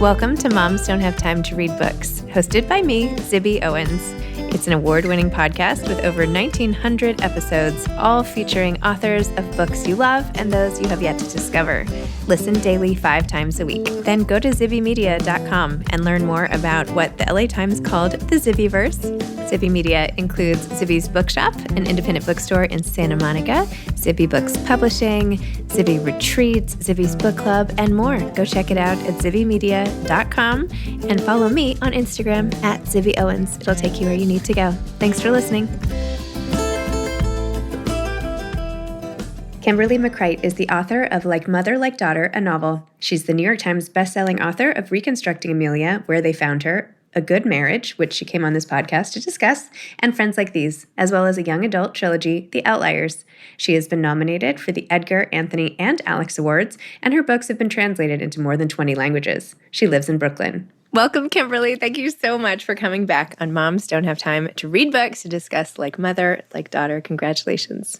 Welcome to Moms Don't Have Time to Read Books, hosted by me, Zibby Owens. It's an award-winning podcast with over 1,900 episodes, all featuring authors of books you love and those you have yet to discover. Listen daily 5 times a week. Then go to zibbymedia.com and learn more about what the LA Times called the Zibbyverse. Zibby Media includes Zibby's Bookshop, an independent bookstore in Santa Monica, Zibby Books Publishing, Zibby Retreats, Zibby's Book Club, and more. Go check it out at zibbymedia.com and follow me on Instagram at Zibby Owens. It'll take you where you need to go. Thanks for listening. Kimberly McCreight is the author of Like Mother, Like Daughter, a novel. She's the New York Times bestselling author of Reconstructing Amelia, Where They Found Her, A Good Marriage, which she came on this podcast to discuss, and Friends Like These, as well as a young adult trilogy, The Outliers. She has been nominated for the Edgar, Anthony, and Alex Awards, and her books have been translated into more than 20 languages. She lives in Brooklyn. Welcome, Kimberly. Thank you so much for coming back on Moms Don't Have Time to Read Books to discuss Like Mother, Like Daughter. Congratulations.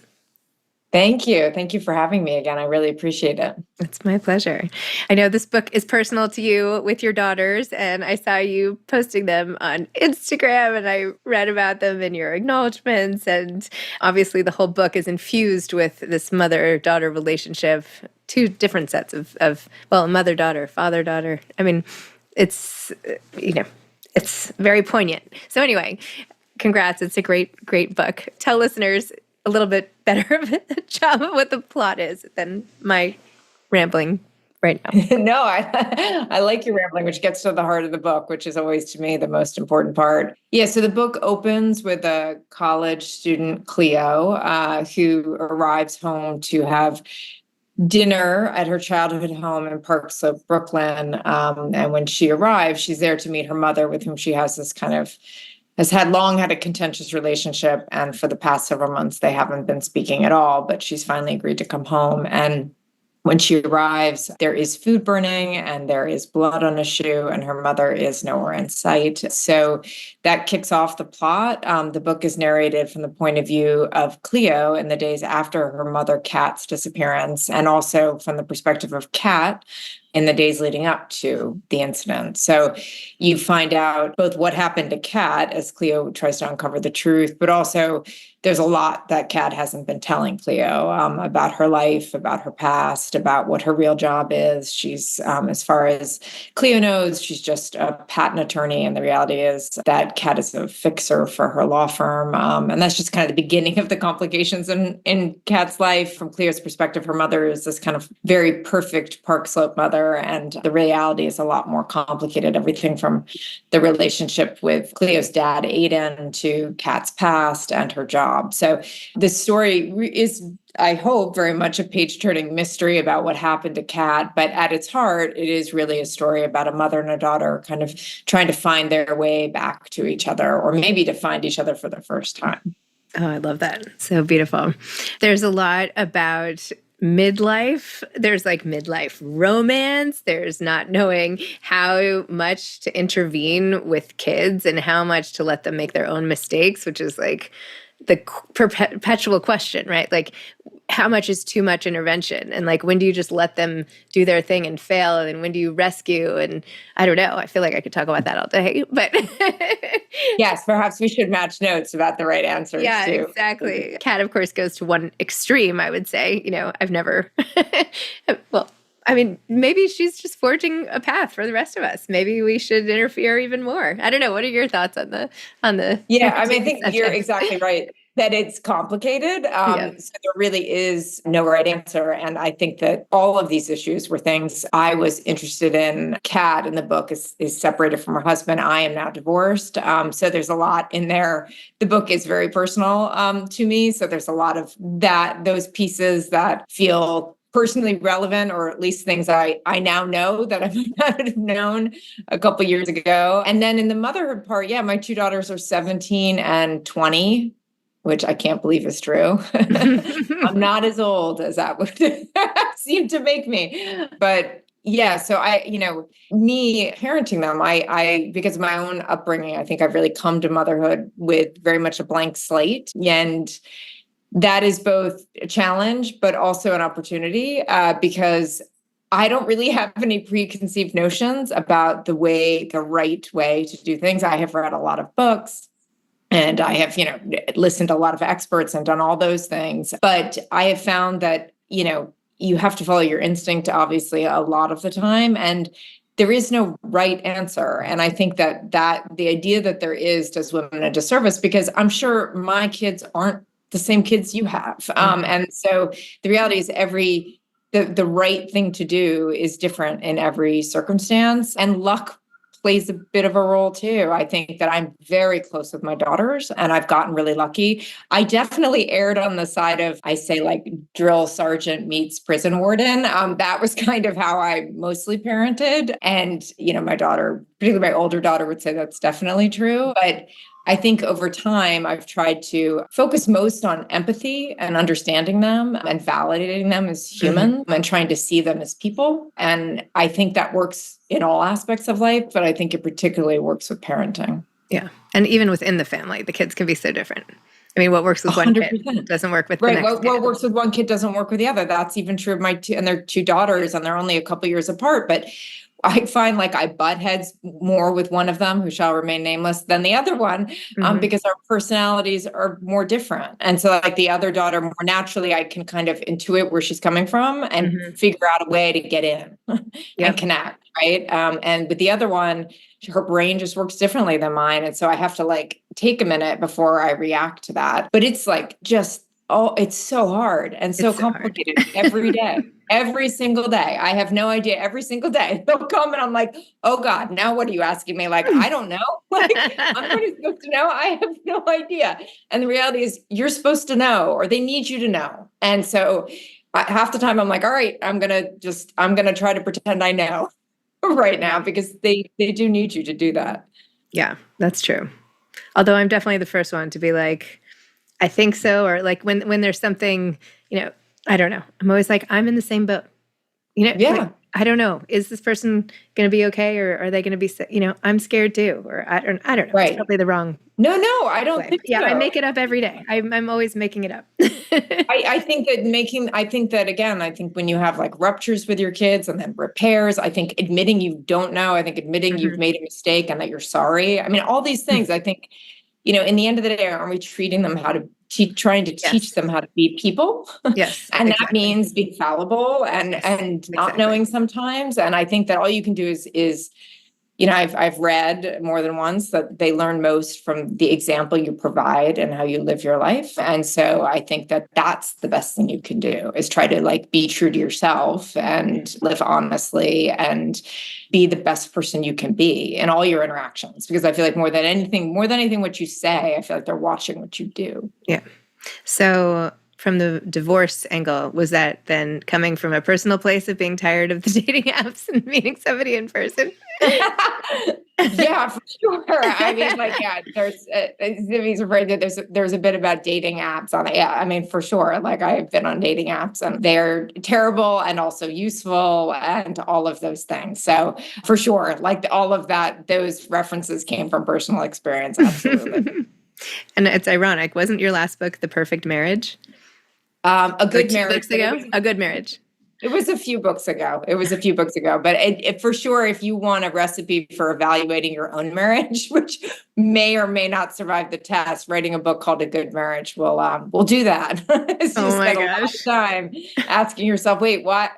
Thank you. Thank you for having me again. I really appreciate it. It's my pleasure. I know this book is personal to you with your daughters, and I saw you posting them on Instagram, and I read about them in your acknowledgments. And obviously, the whole book is infused with this mother-daughter relationship, 2 different sets of mother-daughter, father-daughter. I mean, it's very poignant. So anyway, congrats. It's a great, great book. Tell listeners a little bit better of a job of what the plot is than my rambling right now. No, I like your rambling, which gets to the heart of the book, which is always, to me, the most important part. Yeah, so the book opens with a college student, Cleo, who arrives home to have dinner at her childhood home in Park Slope, Brooklyn. And when she arrives, she's there to meet her mother, with whom she has this has long had a contentious relationship. And for the past several months, they haven't been speaking at all, but she's finally agreed to come home. And when she arrives, there is food burning and there is blood on a shoe, and her mother is nowhere in sight. So that kicks off the plot. The book is narrated from the point of view of Cleo in the days after her mother Kat's disappearance, and also from the perspective of Kat in the days leading up to the incident. So you find out both what happened to Kat as Cleo tries to uncover the truth, but also there's a lot that Kat hasn't been telling Cleo about her life, about her past, about what her real job is. She's, as far as Cleo knows, she's just a patent attorney. And the reality is that Kat is a fixer for her law firm. And that's just kind of the beginning of the complications in Kat's life. From Cleo's perspective, her mother is this kind of very perfect Park Slope mother. And the reality is a lot more complicated. Everything from the relationship with Cleo's dad, Aiden, to Kat's past and her job. So the story is, I hope, very much a page-turning mystery about what happened to Kat. But at its heart, it is really a story about a mother and a daughter kind of trying to find their way back to each other, or maybe to find each other for the first time. Oh, I love that. So beautiful. There's a lot about midlife. There's like midlife romance. There's not knowing how much to intervene with kids and how much to let them make their own mistakes, which is like the perpetual question, right? Like, how much is too much intervention? And like, when do you just let them do their thing and fail? And when do you rescue? And I don't know. I feel like I could talk about that all day, but yes, perhaps we should match notes about the right answers. Yeah, too. Exactly. Kat, of course, goes to one extreme, I would say. I've never, well, I mean, maybe she's just forging a path for the rest of us. Maybe we should interfere even more. I don't know. What are your thoughts on the? Yeah, I mean, I think you're exactly right that it's complicated. So there really is no right answer. And I think that all of these issues were things I was interested in. Kat in the book is separated from her husband. I am now divorced. So there's a lot in there. The book is very personal to me. So there's a lot of those pieces that feel personally relevant, or at least things I now know that I might not have known a couple years ago. And then in the motherhood part, my 2 daughters are 17 and 20, which I can't believe is true. I'm not as old as that would seem to make me. But so me parenting them, I because of my own upbringing, I think I've really come to motherhood with very much a blank slate. And that is both a challenge, but also an opportunity because I don't really have any preconceived notions about the right way to do things. I have read a lot of books. And I have, listened to a lot of experts and done all those things. But I have found that, you have to follow your instinct, obviously, a lot of the time. And there is no right answer. And I think that the idea that there is does women a disservice, because I'm sure my kids aren't the same kids you have. And so the reality is the right thing to do is different in every circumstance. And luck plays a bit of a role too. I think that I'm very close with my daughters and I've gotten really lucky. I definitely erred on the side of, I say, like drill sergeant meets prison warden. That was kind of how I mostly parented. And, my daughter, particularly my older daughter, would say that's definitely true. But I think over time, I've tried to focus most on empathy and understanding them and validating them as human and trying to see them as people. And I think that works in all aspects of life, but I think it particularly works with parenting. Yeah. And even within the family, the kids can be so different. I mean, what works with 100%. One kid doesn't work with the next kid. What works with one kid doesn't work with the other. That's even true of my and they're two daughters, and they're only a couple years apart. But I find like I butt heads more with one of them, who shall remain nameless, than the other one, because our personalities are more different. And so like the other daughter, more naturally, I can kind of intuit where she's coming from and figure out a way to get in and connect, right? And with the other one, her brain just works differently than mine. And so I have to like take a minute before I react to that. But it's like it's so hard and so complicated every day, every single day. I have no idea. Every single day they'll come and I'm like, oh God, now what are you asking me? Like, I don't know. Like, I'm not supposed to know. I have no idea. And the reality is you're supposed to know, or they need you to know. And so half the time I'm like, all right, I'm going to try to pretend I know right now, because they do need you to do that. Yeah, that's true. Although I'm definitely the first one to be like, I think so. Or like when there's something, I don't know. I'm always like, I'm in the same boat. Yeah. Like, I don't know. Is this person going to be okay? Or are they going to be, I'm scared too. Or I don't know. Right. It's probably the wrong. No, I don't think so. Yeah, I make it up every day. I'm always making it up. I think that when you have like ruptures with your kids and then repairs, I think admitting you don't know, I think admitting you've made a mistake and that you're sorry. I mean, all these things, I think, in the end of the day, aren't we treating them trying to teach them how to be people? Yes. And that means being fallible and not knowing sometimes. And I think that all you can do is I've read more than once that they learn most from the example you provide and how you live your life. And so I think that that's the best thing you can do, is try to like be true to yourself and live honestly and be the best person you can be in all your interactions. Because I feel like more than anything what you say, I feel like they're watching what you do. Yeah. So from the divorce angle, was that then coming from a personal place of being tired of the dating apps and meeting somebody in person? Yeah, for sure. I mean, like, yeah, Zimmy's afraid that there's a bit about dating apps on it. Yeah, I mean, for sure. Like, I've been on dating apps and they're terrible and also useful and all of those things. So for sure, like all of that, those references came from personal experience. Absolutely. And it's ironic. Wasn't your last book The Perfect Marriage? A Good Marriage. Books ago? A Good Marriage. It was a few books ago. But it for sure, if you want a recipe for evaluating your own marriage, which may or may not survive the test, writing a book called A Good Marriage will do that. It's just my a lot of time asking yourself, wait, what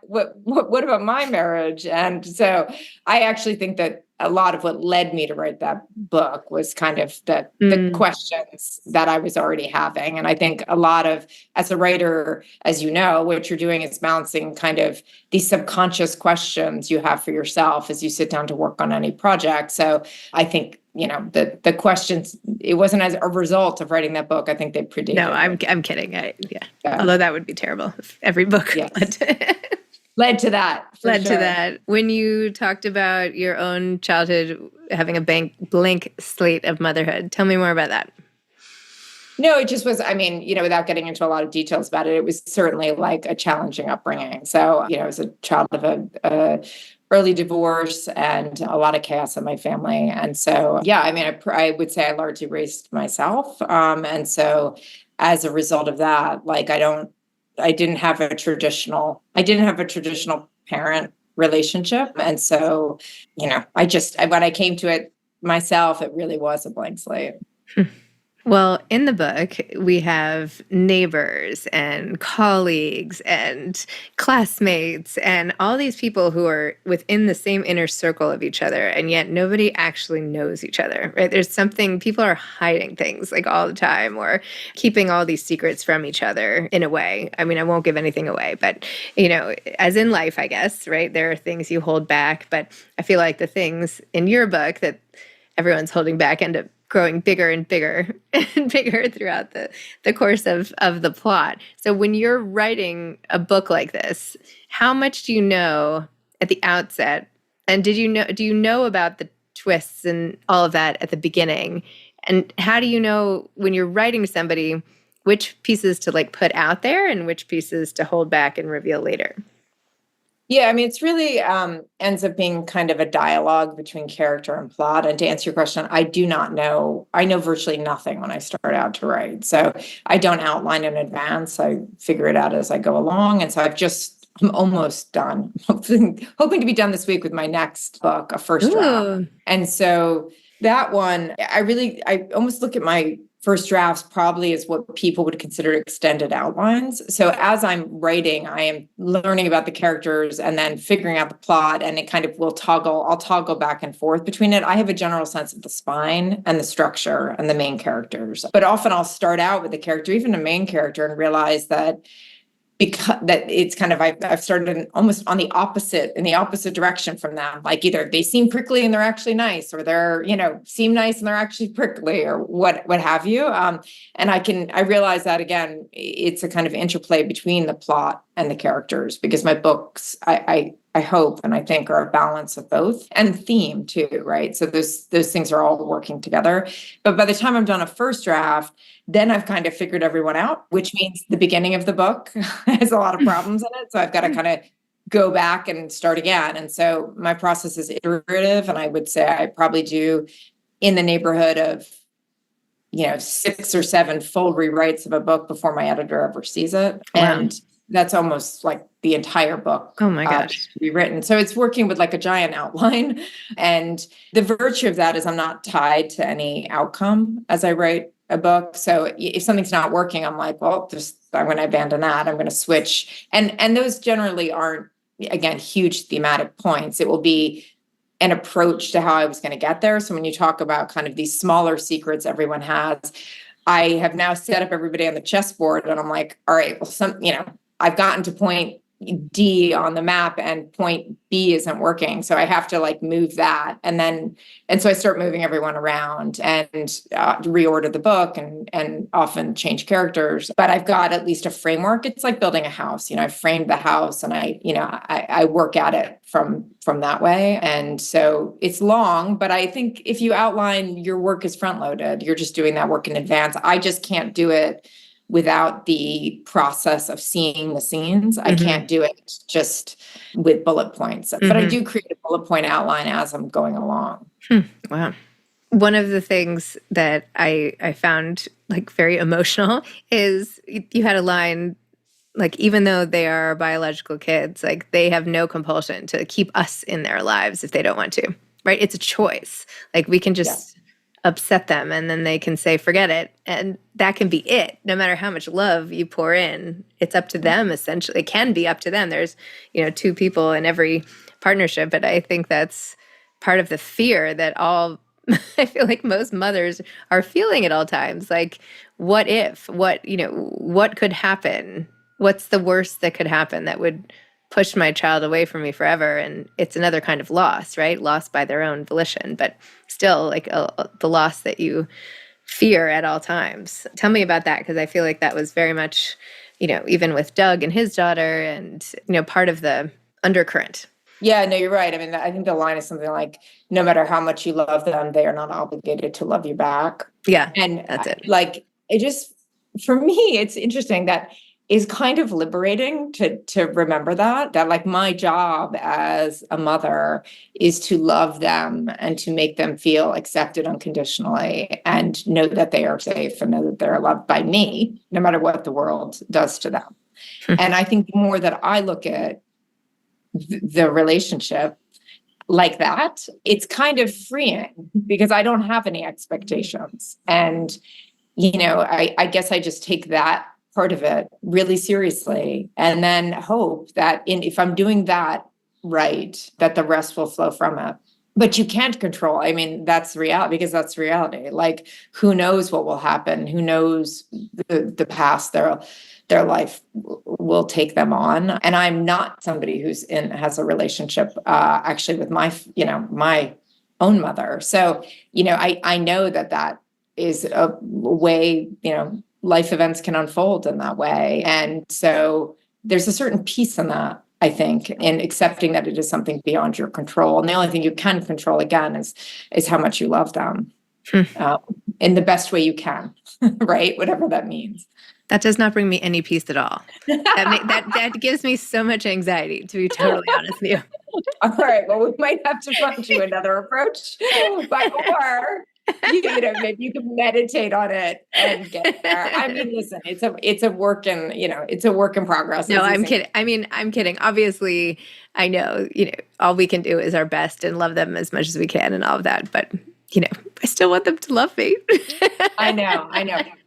about my marriage? And so I actually think that a lot of what led me to write that book was kind of the questions that I was already having. And I think a lot of, as a writer, as you know, what you're doing is balancing kind of these subconscious questions you have for yourself as you sit down to work on any project. So I think, the questions, it wasn't as a result of writing that book. I think they predicted. No, I'm kidding. Yeah. Although that would be terrible if every book led to that. To that. When you talked about your own childhood having a blank slate of motherhood, tell me more about that. No, it just was, without getting into a lot of details about it was certainly like a challenging upbringing. So, I was a child of a early divorce and a lot of chaos in my family. And so, I would say I largely raised myself. And so as a result of that, like, I didn't have a traditional parent relationship. And so, when I came to it myself, it really was a blank slate. Well, in the book, we have neighbors and colleagues and classmates and all these people who are within the same inner circle of each other, and yet nobody actually knows each other, right? There's something, people are hiding things like all the time or keeping all these secrets from each other in a way. I mean, I won't give anything away, but, as in life, I guess, right? There are things you hold back, but I feel like the things in your book that everyone's holding back end up growing bigger and bigger and bigger throughout the course of the plot. So when you're writing a book like this, how much do you know at the outset? And do you know about the twists and all of that at the beginning? And how do you know when you're writing somebody which pieces to put out there and which pieces to hold back and reveal later? Yeah, I mean, it's really ends up being kind of a dialogue between character and plot. And to answer your question, I do not know. I know virtually nothing when I start out to write. So I don't outline in advance. I figure it out as I go along. And so I'm almost done, hoping to be done this week with my next book, a first draft. And so that one, I almost look at my first drafts probably as what people would consider extended outlines. So as I'm writing, I am learning about the characters and then figuring out the plot, and it kind of I'll toggle back and forth between it. I have a general sense of the spine and the structure and the main characters, but often I'll start out with the character, even a main character, and realize that because that it's kind of, I've started almost in the opposite direction from them. Like either they seem prickly and they're actually nice, or they're, seem nice and they're actually prickly, or what have you. And I realize that again, it's a kind of interplay between the plot and the characters, because my books, I hope and I think are a balance of both, and theme too, right? So those things are all working together. But by the time I'm done a first draft, then I've kind of figured everyone out, which means the beginning of the book has a lot of problems in it. So I've got to kind of go back and start again. And so my process is iterative. And I would say I probably do in the neighborhood of, 6 or 7 full rewrites of a book before my editor ever sees it. Wow. And that's almost like the entire book. Oh my gosh. To be written. So it's working with like a giant outline. And the virtue of that is I'm not tied to any outcome as I write a book. So if something's not working, I'm like, well, I'm going to abandon that. I'm going to switch. And those generally aren't, again, huge thematic points. It will be an approach to how I was going to get there. So when you talk about kind of these smaller secrets everyone has, I have now set up everybody on the chessboard, and I'm like, all right, well, I've gotten to point D on the map and point B isn't working. So I have to move that. And so I start moving everyone around and reorder the book and often change characters. But I've got at least a framework. It's like building a house. I've framed the house, and I work at it from that way. And so it's long, but I think if you outline, your work is front loaded. You're just doing that work in advance. I just can't do it without the process of seeing the scenes. I can't do it just with bullet points, but I do create a bullet point outline as I'm going along. Wow. One of the things that I found very emotional is you had a line, even though they are our biological kids, they have no compulsion to keep us in their lives if they don't want to, right? It's a choice. We can just upset them, and then they can say, forget it. And that can be it. No matter how much love you pour in, it's up to them, essentially. It can be up to them. There's, 2 people in every partnership. But I think that's part of the fear that I feel like most mothers are feeling at all times. What if, what could happen? What's the worst that could happen that would push my child away from me forever? And it's another kind of loss, right? Loss by their own volition, but still the loss that you fear at all times. Tell me about that, because I feel like that was very much, even with Doug and his daughter, and, part of the undercurrent. Yeah, no, you're right. I mean, I think the line is something like, no matter how much you love them, they are not obligated to love you back. Yeah, and that's it. It just, for me, it's interesting that is kind of liberating to remember that my job as a mother is to love them and to make them feel accepted unconditionally, and know that they are safe and know that they're loved by me, no matter what the world does to them. And I think the more that I look at the relationship like that, it's kind of freeing because I don't have any expectations. And, I guess I just take that part of it really seriously and then hope that if I'm doing that right, that the rest will flow from it. But you can't control. I mean, that's reality because that's reality. Like, who knows what will happen? Who knows the past their life will take them on. And I'm not somebody has a relationship actually with my own mother. So, I know that is a way, life events can unfold in that way. And so there's a certain peace in that, I think, in accepting that it is something beyond your control. And the only thing you can control, again, is how much you love them in the best way you can, right? Whatever that means. That does not bring me any peace at all. That gives me so much anxiety, to be totally honest with you. All right. Well, we might have to find you another approach, or maybe you can meditate on it and get there. I mean, listen, it's a work in progress. No, I'm kidding. I mean, I'm kidding. Obviously, I know, all we can do is our best and love them as much as we can and all of that. But, I still want them to love me. I know.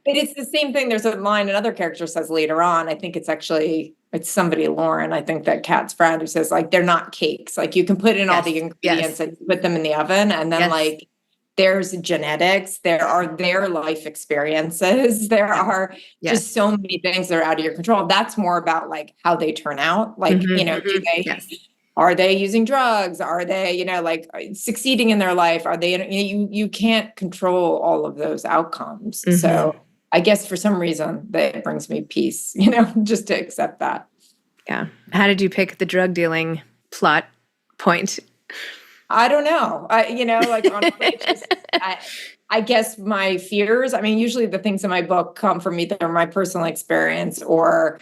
But it's the same thing. There's a line another character says later on. I think it's somebody, Lauren, I think that Kat's friend, who says, like, they're not cakes. Like, you can put in all the ingredients and put them in the oven. And then like, there's genetics, there are their life experiences, there are just so many things that are out of your control. That's more about like how they turn out. Like, do they, are they using drugs? Are they, like succeeding in their life? Are they, you can't control all of those outcomes. Mm-hmm. So I guess for some reason that brings me peace, just to accept that. Yeah. How did you pick the drug dealing plot point? I don't know. Like honestly, I guess my fears. I mean, usually the things in my book come from either my personal experience or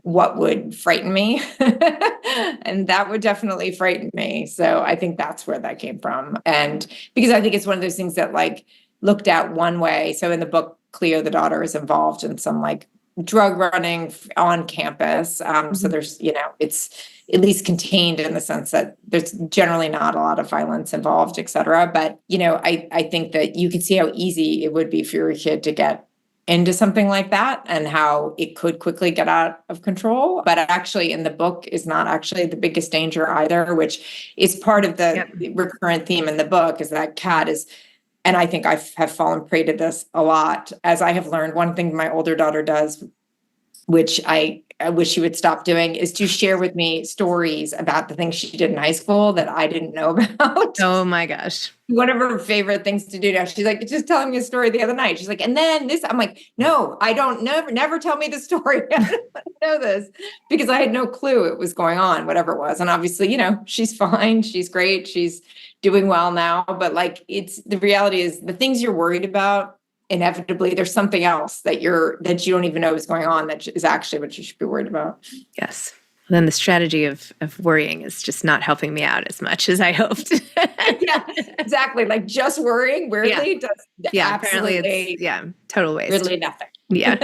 what would frighten me. And that would definitely frighten me. So I think that's where that came from. And because I think it's one of those things that like looked at one way. So in the book, Cleo, the daughter, is involved in some like drug running on campus. So there's, it's at least contained in the sense that there's generally not a lot of violence involved, et cetera. But, I think that you can see how easy it would be for your kid to get into something like that and how it could quickly get out of control. But actually in the book is not actually the biggest danger either, which is part of the recurrent theme in the book, is that Kat is, and I think I have fallen prey to this a lot, as I have learned. One thing my older daughter does, which I wish she would stop doing, is to share with me stories about the things she did in high school that I didn't know about. Oh my gosh. One of her favorite things to do now. She's like, just telling me a story the other night. She's like, and then this, I'm like, no, I don't, never tell me the story. I don't know this, because I had no clue it was going on, whatever it was. And obviously, she's fine. She's great. She's doing well now. But like, the reality is the things you're worried about, inevitably there's something else that you don't even know is going on that is actually what you should be worried about. Yes. Then the strategy of worrying is just not helping me out as much as I hoped. Yeah, exactly. Like just worrying weirdly does apparently it's total waste. Really nothing. Yeah.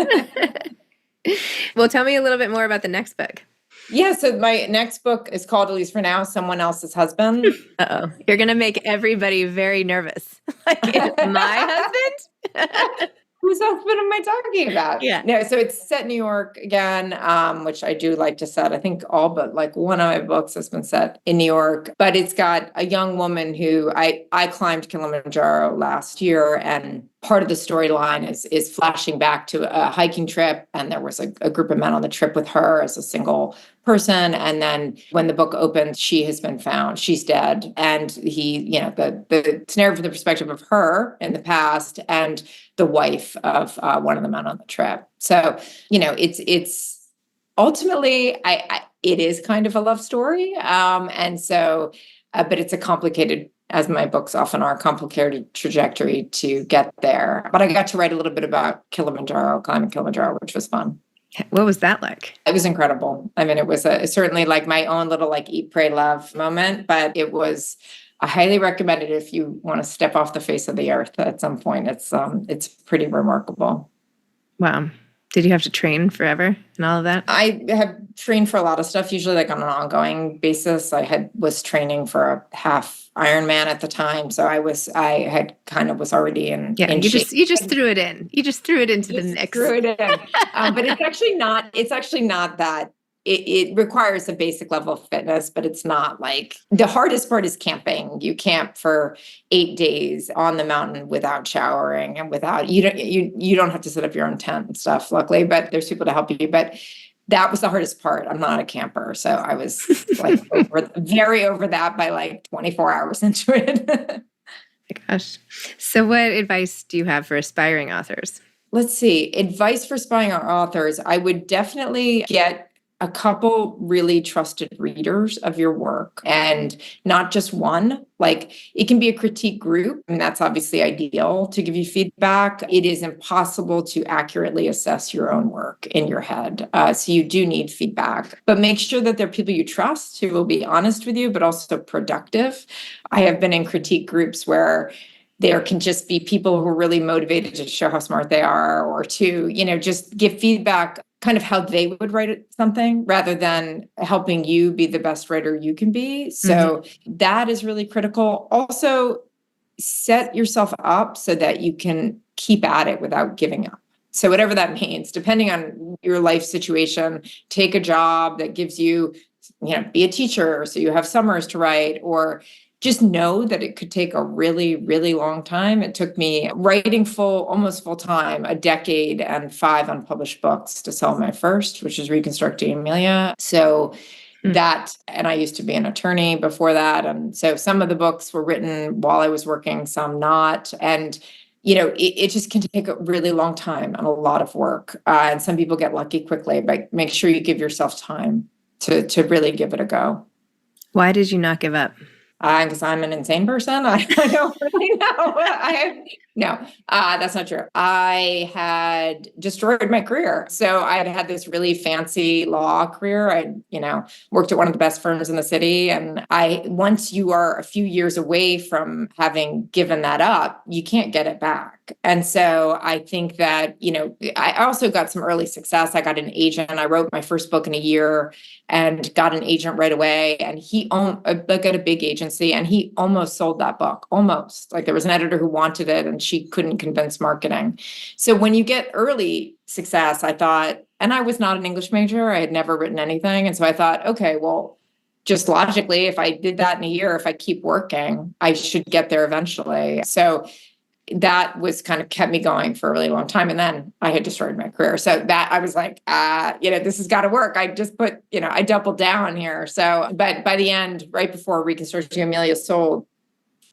Well, tell me a little bit more about the next book. Yeah, so my next book is called, at least for now, Someone Else's Husband. Uh-oh. You're going to make everybody very nervous. Like, my husband? Whose husband am I talking about? Yeah. No, so it's set in New York again, which I do like to set. I think all but like one of my books has been set in New York. But it's got a young woman who I climbed Kilimanjaro last year, and part of the storyline is flashing back to a hiking trip, and there was a group of men on the trip with her as a single person. And then when the book opens, she has been found. She's dead. And he, it's narrated from the perspective of her in the past and the wife of one of the men on the trip. So, it's ultimately, it is kind of a love story. And so, but it's a complicated, as my books often are, complicated trajectory to get there. But I got to write a little bit about climbing Kilimanjaro, which was fun. What was that like? It was incredible. I mean, it was certainly like my own little like eat, pray, love moment, but I highly recommend it if you want to step off the face of the earth at some point. It's pretty remarkable. Wow. Did you have to train forever and all of that? I have trained for a lot of stuff, usually like on an ongoing basis. I was training for a half Ironman at the time. So I was already in shape. You just threw it in. You just threw it into the mix. Threw it in. But it's actually not that. It requires a basic level of fitness, but it's not like the hardest part is camping. You camp for 8 days on the mountain without showering and you don't have to set up your own tent and stuff, luckily, but there's people to help you. But that was the hardest part. I'm not a camper. So I was like very over that by like 24 hours into it. My gosh. So what advice do you have for aspiring authors? Let's see. Advice for aspiring authors. I would definitely get a couple really trusted readers of your work, and not just one. Like, it can be a critique group, and that's obviously ideal to give you feedback. It is impossible to accurately assess your own work in your head. So you do need feedback, but make sure that they're people you trust who will be honest with you, but also productive. I have been in critique groups where there can just be people who are really motivated to show how smart they are, or to, just give feedback kind of how they would write something rather than helping you be the best writer you can be. So that is really critical. Also, set yourself up so that you can keep at it without giving up. So whatever that means, depending on your life situation, take a job that gives you, be a teacher so you have summers to write, or just know that it could take a really, really long time. It took me writing almost full time, a decade and 5 unpublished books to sell my first, which is Reconstructing Amelia. So that, and I used to be an attorney before that. And so some of the books were written while I was working, some not. And it just can take a really long time and a lot of work. And some people get lucky quickly, but make sure you give yourself time to really give it a go. Why did you not give up? Because I'm an insane person. I don't really know. No, that's not true. I had destroyed my career. So I had this really fancy law career. I, worked at one of the best firms in the city. And once you are a few years away from having given that up, you can't get it back. And so I think that, I also got some early success. I got an agent. I wrote my first book in a year and got an agent right away. And he got a big agency, and he almost sold that book. Almost. Like, there was an editor who wanted it and she couldn't convince marketing. So when you get early success, I thought, and I was not an English major, I had never written anything. And so I thought, okay, well, just logically, if I did that in a year, if I keep working, I should get there eventually. So that was kind of kept me going for a really long time. And then I had destroyed my career. So that I was like, this has got to work. I just I doubled down here. So, but by the end, right before Reconstructing Amelia sold,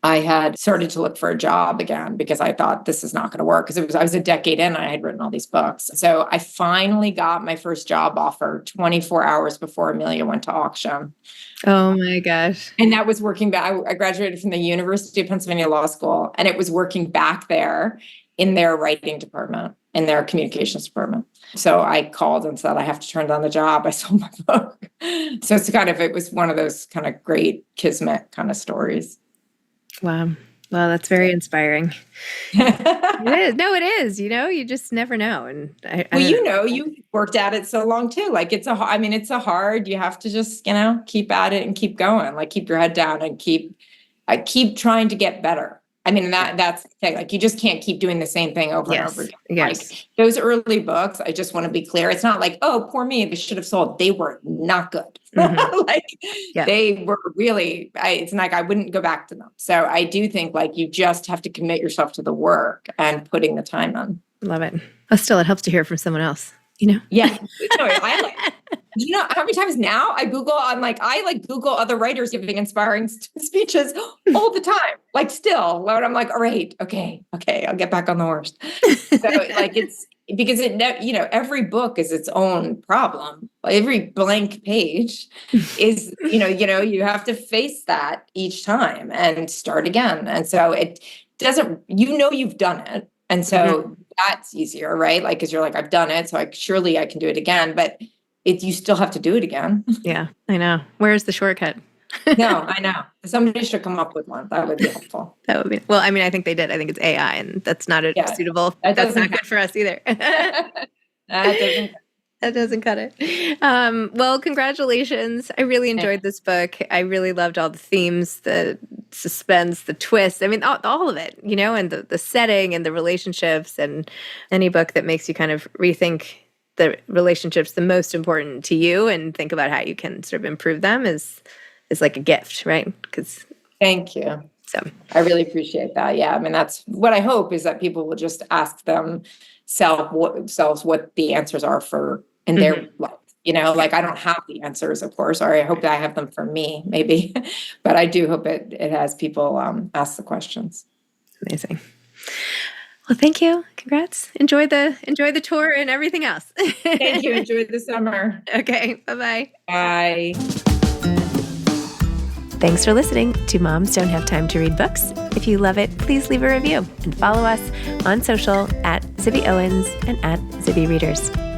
I had started to look for a job again, because I thought, this is not going to work, because I was a decade in and I had written all these books. So I finally got my first job offer 24 hours before Amelia went to auction. Oh my gosh. And that was working back. I graduated from the University of Pennsylvania Law School, and it was working back there in their writing department, in their communications department. So I called and said, I have to turn down the job. I sold my book. So it was one of those kind of great kismet kind of stories. Wow. Well, that's very inspiring. It is. No, it is. You just never know. And you worked at it so long too. Like, it's you have to just, keep at it and keep going. Like, keep your head down and keep trying to get better. I mean, that's the thing. Like, you just can't keep doing the same thing over and over again. Yes. Like, those early books, I just want to be clear. It's not like, oh, poor me, they should have sold. They were not good. They were really, it's like, I wouldn't go back to them. So I do think, like, you just have to commit yourself to the work and putting the time in. Love it. But still, it helps to hear from someone else, Yeah. No, how many times now I Google Google other writers giving inspiring speeches all the time. Like, still, when I'm like, all right, okay, I'll get back on the horse. So it's because every book is its own problem. Every blank page is, you have to face that each time and start again. And so it doesn't, you've done it. And so that's easier, right? Like, because you're like, I've done it, so surely I can do it again. But you still have to do it again. Yeah, I know. Where's the shortcut? No, I know. Somebody should come up with one. That would be helpful. That would be, well, I mean, I think they did. I think it's AI, and that's not suitable. That's not good for us either. That doesn't cut it. Well, congratulations. I really enjoyed this book. I really loved all the themes, the suspense, the twist. I mean, all of it, and the setting and the relationships, and any book that makes you kind of rethink the relationships the most important to you and think about how you can sort of improve them is like a gift, right? Thank you. So I really appreciate that. Yeah. I mean, that's what I hope is that people will just ask themselves what the answers are in their life. Like I don't have the answers, of course, or I hope that I have them for me, maybe, but I do hope it has people ask the questions. Amazing. Well, thank you. Congrats. Enjoy the tour and everything else. Thank you. Enjoy the summer. Okay. Bye-bye. Bye. Thanks for listening to Moms Don't Have Time to Read Books. If you love it, please leave a review and follow us on social @ZibbyOwens and @ZibbyReaders.